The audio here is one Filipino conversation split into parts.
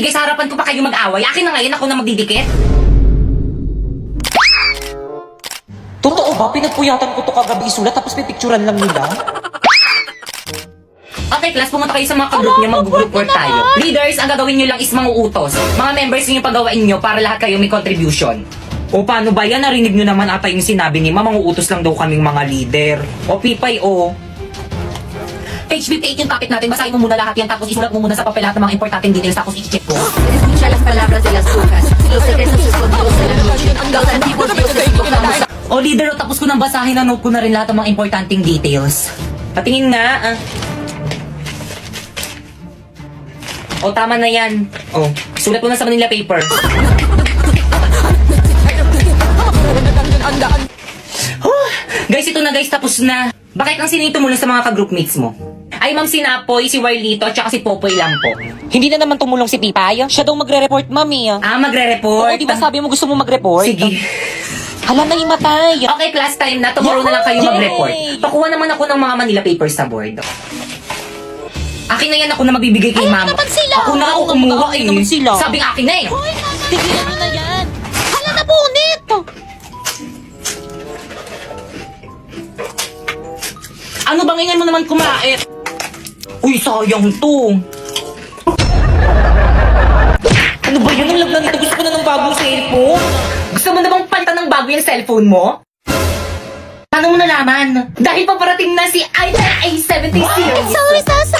Sige, sa harapan ko pa kayo mag-away. Akin na ngayon, ako na magdidikit. Totoo ba? Pinagpuyatan ko to kagabi isulat tapos may picturean lang nila? Okay, class, pumunta kayo sa mga ka-group niyo, mag-group work tayo. Leaders, ang gagawin niyo lang is manguutos. Mga members niyo pagawain niyo para lahat kayo may contribution. O paano ba yan? Narinig niyo naman ata yung sinabi ni Ma, manguutos lang daw kaming mga leader. O Pipay, o. Page 58 yung topic natin, basahin mo muna lahat yan, tapos isulat mo muna sa papel lahat ng mga importanteng details, tapos i-check ko. Escucha las palabras de las brujas, los secretos escondidos de la noche, los antiguos dioses invocamos. O leader, tapos ko nang basahin, na-note ko na rin lahat ng mga importanteng details. Patingin nga, O, tama na yan. O, sulat mo na sa Manila paper. Guys, ito na guys, tapos na. Bakit ang sinito muna sa mga ka-groupmates mo? Ay, Ma'am Sinapoy, si Warlito, at saka si Popoy lang po. Hindi na naman tumulong si Pipay. Siya daw magre-report, mami. Ah, magre-report? Oo, di ba sabi mo gusto mo mag-report? Sige. Hala, nahimatay. Okay, class time na. Tomorrow na lang kayo Yay! mag-report. Pakuha naman ako ng mga Manila papers sa board. Akin na yan, ako na magbibigay kay Ma'am. naman sila. Ako na ako Oo, kumuha akin naman sila. Sabing akin na eh. Hoy, mama. Tigilan mo na yan. Hala, nabunit. Ano bang ingay mo naman kumain? Uy, sayang to. Ano ba yun? Ang lagnan nito. Gusto ko na ng bagong cellphone. Gusto mo na bang palitan ng bago yung cellphone mo? Paano mo nalaman? Dahil paparating na si iPhone A70 series. Sorry, Sasa.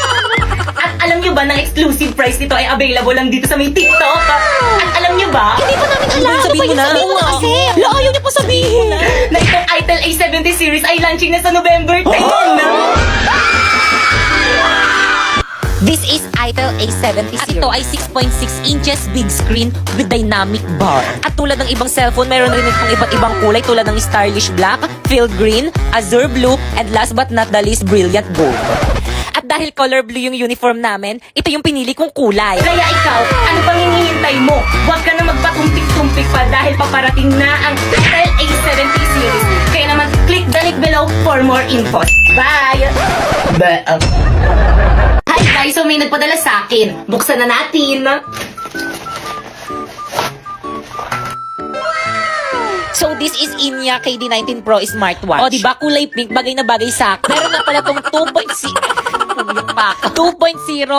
At alam nyo ba, ng exclusive price nito ay available lang dito sa may TikTok? At alam nyo ba? Hindi pa namin alam. Sabihin mo na. Sabihin mo na kasi. La, ayaw niya pa sabihin. Na itong itel A70 series ay launching na sa November 10. This is Itel A70 series. At ito ay 6.6 inches big screen with dynamic bar. At tulad ng ibang cellphone, meron rin itong iba't ibang kulay tulad ng stylish black, field green, azure blue, and last but not the least, brilliant gold. At dahil color blue yung uniform namin, ito yung pinili kong kulay. Kaya ikaw, ano pang hinihintay mo? Huwag ka na magpatumpik-tumpik pa dahil paparating na ang itel A70 series. Kaya naman, click the link below for more info. Bye! Hi guys, so may nagpadala sa akin. Buksan na natin. So this is Inya KD19 Pro Smartwatch. O diba kulay pink, bagay na bagay sa akin. Meron na pala tong 2.0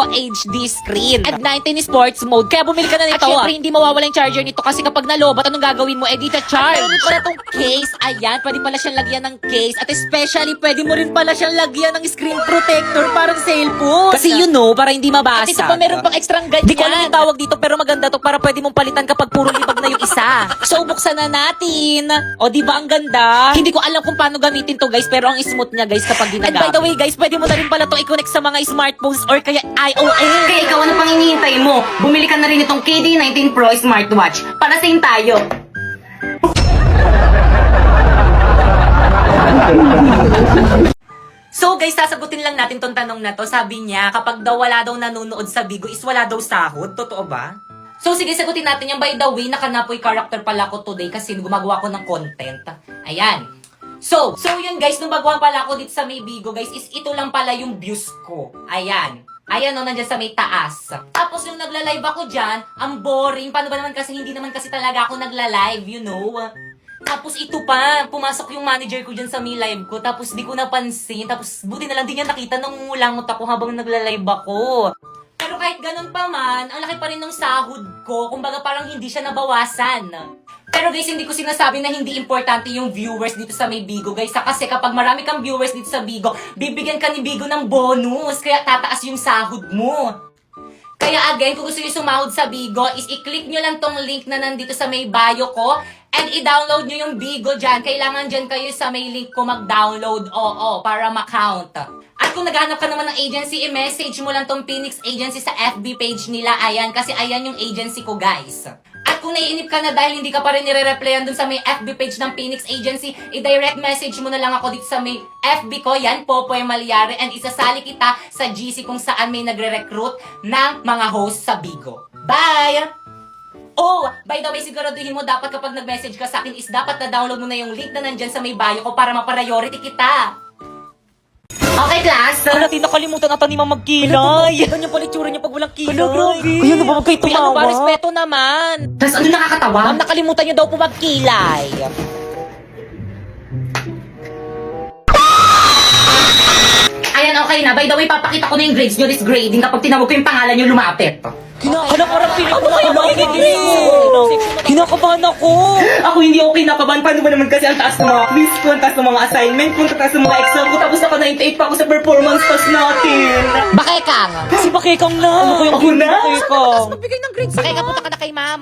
HD screen at 19 sports mode. Kaya bumili ka na nito. At syempre hindi mawawala yung charger nito kasi kapag nalobat, anong gagawin mo? Di charge. At meron pala tong case. Ayan, pwede pala siyang lagyan ng case. At especially, pwede mo rin pala siyang lagyan ng screen protector parang cellphone. Kasi you know, para hindi mabasa. At ito pa meron pang extra ganyan. Di ko alam yung tawag dito pero maganda to para pwede mong palitan kapag puro libag na yung isa. So buksan na natin. O di ba ang ganda? Hindi ko alam kung paano gamitin to guys pero ang smooth niya guys kapag ginagamit. And by the way guys, pwede mo na rin pala to i-connect sa mga smartphones or kaya iOS. Kaya ikaw, ano pang hinihintay mo? Bumili ka na rin itong KD19 Pro Smartwatch. Para same tayo. So guys, sasagutin lang natin tong tanong na to. Sabi niya, kapag daw wala daw nanonood sa Bigo is wala daw sahod. Totoo ba? So sige, sagutin natin yan. By the way, nakanapoy character pala ko today kasi gumagawa ko ng content. Ayan. So yun guys, nung baguhan pala ako dito sa may Bigo guys, is ito lang pala yung views ko. Ayan. Ayan o, nandyan sa may taas. Tapos yung nagla-live ako dyan, ang boring. Paano ba naman kasi, hindi naman kasi talaga ako nagla-live, you know? Tapos ito pa, pumasok yung manager ko dyan sa may live ko, tapos di ko napansin, tapos buti na lang din niya nakita nung ngulangot ako habang nagla-live ako. Pero kahit ganun pa man, ang laki pa rin ng sahod ko, kumbaga parang hindi siya nabawasan. Pero guys, hindi ko sinasabi na hindi importante yung viewers dito sa may Bigo guys. Kasi kapag marami kang viewers dito sa Bigo, bibigyan ka ni Bigo ng bonus, kaya tataas yung sahod mo. Kaya again, kung gusto nyo sumahod sa Bigo, is i-click nyo lang tong link na nandito sa may bio ko and i-download nyo yung Bigo dyan. Kailangan dyan kayo sa may link ko mag-download, para ma-count. At kung naghahanap ka naman ng agency, i-message mo lang tong Phoenix Agency sa FB page nila. Ayan, kasi ayan yung agency ko guys. At kung naiinip ka na dahil hindi ka pa rin nire-replyan dun sa may FB page ng Phoenix Agency, i-direct message mo na lang ako dito sa may FB ko, yan, Popoy Malyari, and isasali kita sa GC kung saan may nagre-recruit ng mga host sa Bigo. Bye! Oh, by the way, siguraduhin mo dapat kapag nag-message ka sa akin is dapat na-download mo na yung link na nandyan sa may bio ko para ma-priority kita. Okay, class. Hala, nakalimutan ata ni Ma'am magkilay. Ganyan pala itsura niya pag walang kilay. Hala, grabe. Kaya ano ba kayo tumawa? Ano ba, respeto naman. Tapos ano nakakatawa? Ma'am, nakalimutan niyo daw po magkilay. Ayan, okay na. By the way, papakita ko na yung grades nyo this grading kapag tinawag ko yung pangalan nyo lumapit. Hala, parang piling ko na kinakabahan ako. Ako hindi ako kinakabahan. Paano ba naman kasi ang taas ng mga quiz ko, ang taas ng mga assignment ko, ang taas ng mga exam ko, tapos naka 98 pa ako sa performance test natin. Bakekang. Si Bakekang na. Ano ko yung Ako na? Bakekang? Magbigay ng grades. Bakekang, punta ka na kay Ma'am.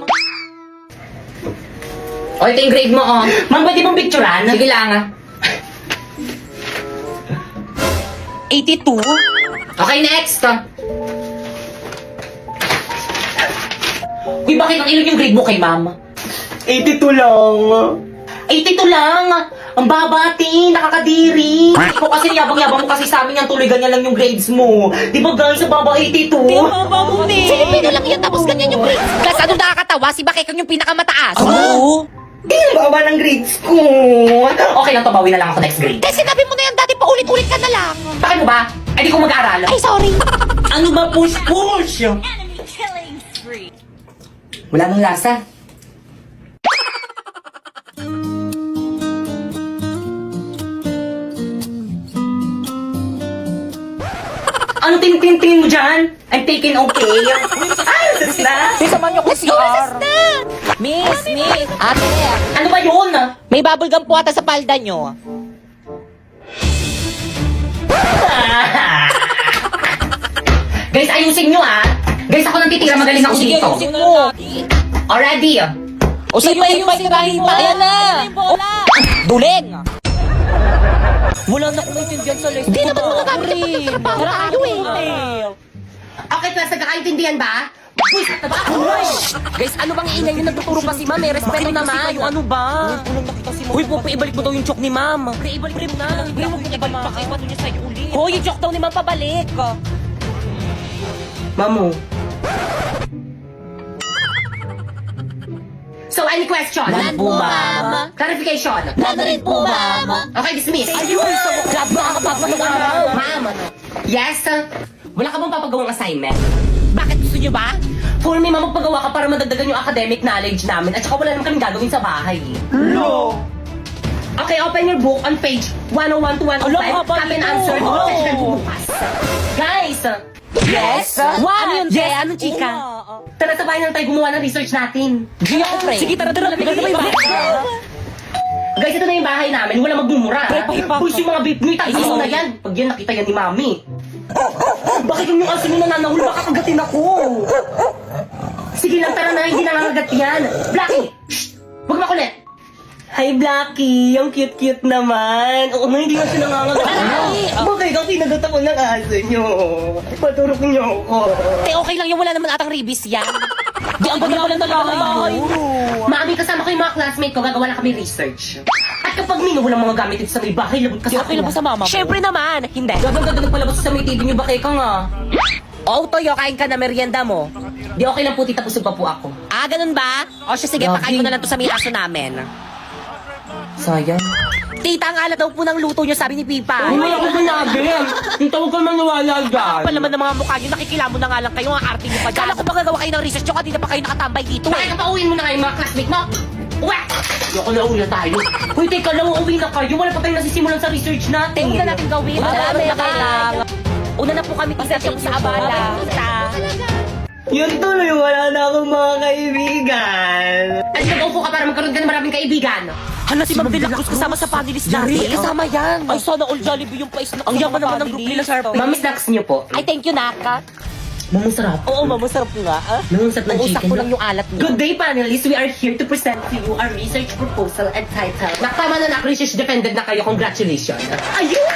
O, ito yung grade mo, oh. Ma'am, pwede mong picturean? Sige lang, ah. 82. Okay, next. Uy, bakit ang ilan yung grade mo kay ma'am? 82 lang. 82 lang? Ang babati, nakakadiri. Ikaw kasi yabang-yabang mo kasi sa amin yan, tuloy ganyan lang yung grades mo. Di ba guys, sa baba 82? Filipino lang yan, tapos ganyan yung grades. Plus, anong nakakatawa? Si Bakekang yung pinakamataas. Oo. Di ang baba ng grades ko. Okay lang to, bawi na lang ako next grade. Kasi sinabi mo na yan dati, paulit-ulit ka na lang. Bakit mo ba? Ay, di ko mag-aaral. Ay, sorry. Ano ba push-push? Wala nang lasa. Ano tingin mo dyan? I'm taking okay. Ay, sus na. Samahan niyo ko si CR. Miss. Ate, Ano ba yun? may bubble gum po ata sa palda nyo. Guys, ayusin nyo ah. Guys, ako nang titira, magaling ako dito. mo. Already. O sige, yung pagkain pa. Ayan na. Duling. Wala na akong maintindihan sa lesson. Hindi naman mga gamit na pagkatrabaho tayo eh. Okay, class, nagkakaintindihan ba? Buisit na ba ako? Guys, ano bang iingay yung nagtuturo pa si Ma'am? Eh, respeto naman. Ano ba? Uy, po, ibalik mo daw yung joke ni Ma'am. Ibalik mo na. Hindi mo ibalik pa kayo. Paano niya sa'yo ulit? Hoy, yung joke daw ni Ma'am pabalik. Mamu. So, any question? None po, ma'am. Clarification? None rin po, ma'am. Okay, dismiss. Ayun, sa job na kakapagpatuwa. Ma'am. Yes? Wala ka bang papagawang assignment? Bakit gusto niyo ba? For me, ma'am, magpagawa ka para madagdagan yung academic knowledge namin at saka wala naman kaming gagawin sa bahay. No! Okay, open your book on page 101 to 105. Alam, haba Copy and nito. answer. Oh. Question bukas. Guys! Yes? What? Ano yun, Yes, Te? anong chika? Tara, sabayan lang tayo gumawa ng research natin. Hindi ako, pre. Sige, tara. Maganda ba yung bahay? Guys, ito na yung bahay namin. Wala magmumura. Pre, pahipa ka. Boys, yung mga babe mo, itago na yan. Pag yan, nakita yan ni Mami. Bakit yung aso mo nananahul? Baka kagatin ako. Sige lang, tara na. Hindi nangangagat yan. Blackie! Shh! Huwag makulit. Hi, Blackie. Ang cute-cute naman. Oo na, hindi na siya nangangagat. Bakit ang kinagat ako ng aso nyo? Paturok nyo ako. Te, okay lang yung wala naman atang ribis yan. Di ang ganda pala nalahay. Mami, kasama ko yung mga classmate ko, gagawa na kami research. At kapag mino, walang mga gamit dito sa may bahay, labot ka sa Okay lang ba sa mama mo? Siyempre naman. Hindi. Gaganda nagpalabas sa may TV niyo, bakit ka nga? O, Toyo, kain ka na merienda mo. Di okay lang po, tita, busog pa po ako. Ah, ganun ba? O siya, sige, Lagi. pakain ko na lang to sa may aso namin. Sayang. Tita, ang alat daw po ng luto niyo, sabi ni Pipa. Ay, wala ko sinabi. Yung tawag ka maniwala dyan. Pa naman ng mga mukha niyo, nakikilamo na nga lang kayo, ang arte niyo pa dyan. Kala ko ba gagawa kayo ng research nyo, kanina pa kayo nakatambay dito Bakit eh. napauwiin mo na kayo mga classmate mo? Uwe! Yoko na uwi na tayo. Uy, teka lang, uuwi na kayo. Wala pa tayong nasisimulan sa research natin. Una natin gawin. Marami na kailang. Una na po kami tita sa abala. Tita. Yun tuloy, wala na akong mga kaibigan. At nag-upo ka para magkaroon ka ng maraming kaibigan. Hala, si Ma'am De La Cruz kasama sa panelist natin. Kasama yan. Ay, sana all Jollibee yung pais na ang yaman naman ng group nila, Sharp. Mami, snacks niyo po. Ay, thank you, Naka. Mamusarap. Oo, masarap nga. Nangunsak ng Uusap chicken. ko lang yung alat niyo. Good day, panelists. We are here to present to you our research proposal and title. Nakatama na research defended na kayo. Congratulations. Ayun!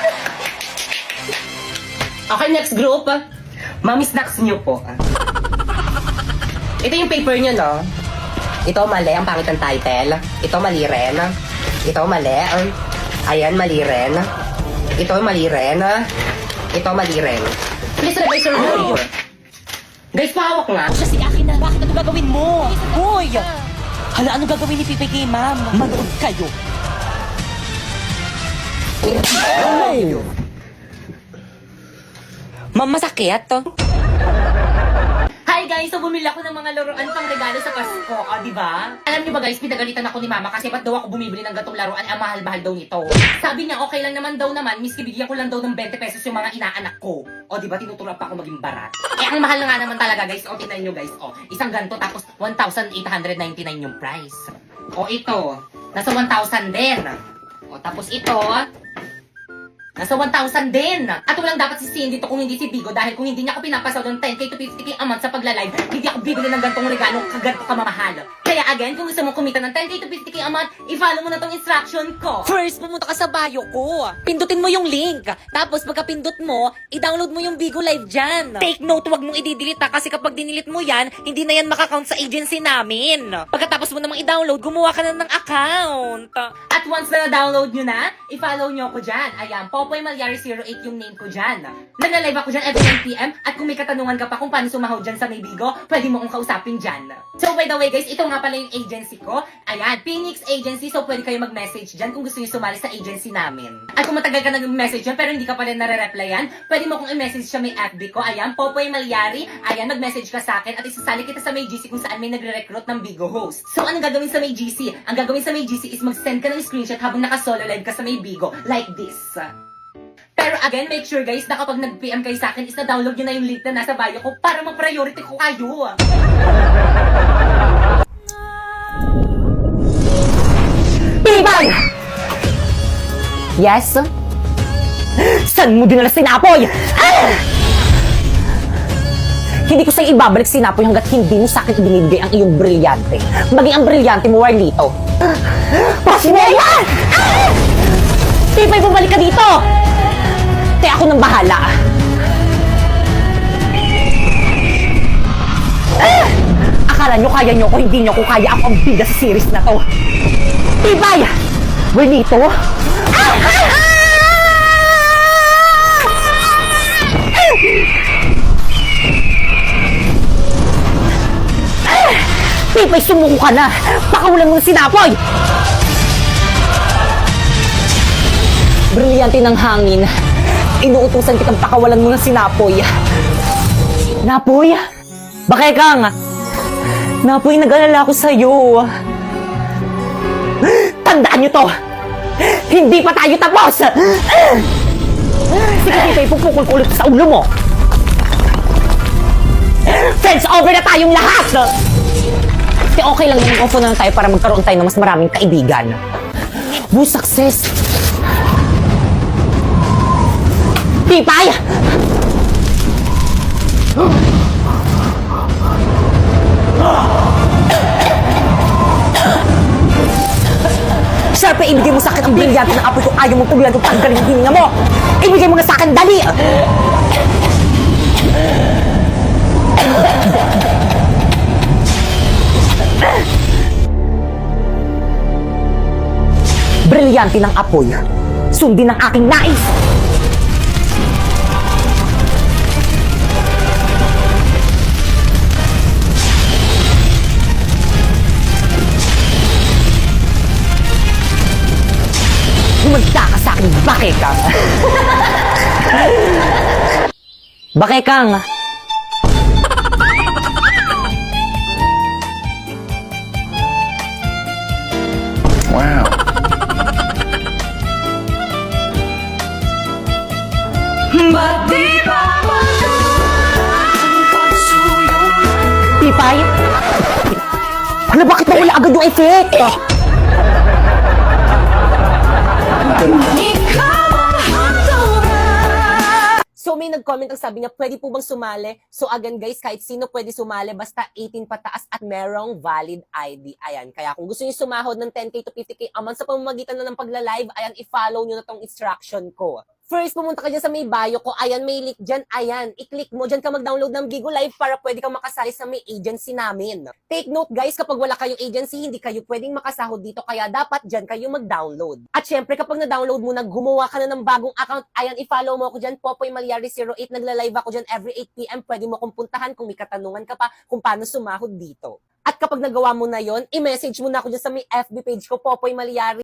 Okay, next group. Mami, snacks niyo po. Ito yung paper niyo, no? Ito mali, ang pangit ng title. Ito mali rin. Ito mali. Ayan, mali rin. Ito mali rin. Ito mali rin. Please revise your paper. Guys, pahawak nga. Siya, sige, akin na. Bakit ano gagawin mo? Hoy! Hala, ano gagawin ni Pipi kay Ma'am? Manood kayo. Masakit. Hi guys! So bumili ako ng mga laruan pang regalo sa Pasko, di ba? Alam niyo ba guys, pinagalitan ako ni Mama kasi ba't daw ako bumibili ng gatong laruan, ang mahal-mahal daw nito. Sabi niya okay lang naman daw miski bigyan ko lang daw ng 20 pesos yung mga inaanak ko. O di ba, tinuturuan pa ako maging barat. Eh ang mahal na nga naman talaga guys, o tingnan niyo guys, isang ganto tapos 1,899 yung price. O ito, nasa 1,000 din. O tapos ito, nasa 1,000 din. At walang dapat sisihin dito kung hindi si Bigo dahil kung hindi niya ako pinapasaw ng 10k to 50k a month sa pagla-live, hindi ako bibili ng gantong regalo kaganto kamamahal. Kaya again, kung gusto mo kumita ng 10k to 50k a month, i-follow mo na tong instruction ko. First, pumunta ka sa bio ko. Pindutin mo yung link. Tapos, pagka-pindot mo, i-download mo yung Bigo Live dyan. Take note, huwag mong i-delete kasi kapag dinilit mo yan, hindi na yan makakount sa agency namin. Pagkatapos mo namang i-download, gumawa ka na ng account. At once na na-download nyo na, i-follow nyo ako dyan. Ayan, Popoy Malyari 08 yung name ko dyan. Nagla-live ako dyan every 9pm at kung may katanungan ka pa kung paano sumahod dyan sa may Bigo, pwede mo akong kausapin dyan. So by the way guys, ito nga pala yung agency ko. Ayan, Phoenix Agency, so pwede kayo mag-message dyan kung gusto nyo sumali sa agency namin. At kung matagal ka nag-message dyan pero hindi ka pa rin nare-replyan, pwede mo akong i-message sa may FB ko. Ayan, Popoy Malyari. Ayan, mag-message ka sa akin at isasali kita sa may GC kung saan may nagre-recruit ng Bigo host. So anong gagawin sa may GC? Ang gagawin sa may GC is mag-send ka ng screenshot habang naka-solo live ka sa may Bigo. Like this. Pero again, make sure guys na kapag nag-PM kayo sa akin is na-download nyo na yung link na nasa bio ko para ma-priority ko kayo. Tibay! Yes? Saan mo dinala sinapoy? Ah! Hindi ko sa'yo ibabalik sinapoy hanggat hindi mo sa'kin ibinibigay ang iyong brilyante. Maging ang brilyante mo, Warlito. Pasineya! Ah! Tibay, bumalik ka dito! Kaya ako nang bahala. Ah! Akala nyo kaya nyo ko, hindi nyo ko kaya. Ako ang bida sa series na to. Tibay! Warlito? Ah! Ah! Ah! Tibay, sumuko ka na! Pakawalan mo ng sinapoy! Brilyante ng hangin. Inuutusan kitang pakawalan mo ng sinapoy. Napoy? Bakekang! Napoy, nag-alala ko sa'yo. Tandaan nyo to! Hindi pa tayo tapos! Sige, Tibay, pupukul-kulot sa ulo mo! Friends, over na tayong lahat! Kaya okay lang yung ofo na lang tayo para magkaroon tayo ng mas maraming kaibigan. Boo, success! Tibay! Siyempre, ibigay mo sa akin ang brilyante ng apoy kung ayaw mong tuloyan kung tanggalin yung hininga mo! Ibigay mo na sa akin, dali! Brilyante ng apoy. Sundin ang aking nais! Humagda ka sa akin, Bakekang! Bakekang! Wow. Tibay? Ano, bakit nawala agad yung effect? So may nag-comment ang sabi niya, pwede po bang sumali? So again guys, kahit sino pwede sumali, basta 18 pataas at merong valid ID. Ayan, kaya kung gusto niyo sumahod ng 10k to 50k a month sa pamamagitan na ng pagla-live, ayan, i-follow niyo na tong instruction ko. First, pumunta ka dyan sa may bio ko. Ayan, may link dyan. Ayan, i-click mo. Dyan ka mag-download ng Bigo Live para pwede kang makasali sa may agency namin. Take note guys, kapag wala kayong agency, hindi kayo pwedeng makasahod dito. Kaya dapat dyan kayo mag-download. At syempre, kapag na-download mo na, gumawa ka na ng bagong account. Ayan, i-follow mo ako dyan. Popoy Malyari 08. Nagla-live ako dyan every 8pm. Pwede mo akong puntahan kung may katanungan ka pa kung paano sumahod dito. At kapag nagawa mo na yon, i-message mo na ako dyan sa may FB page ko, Popoy Malyari.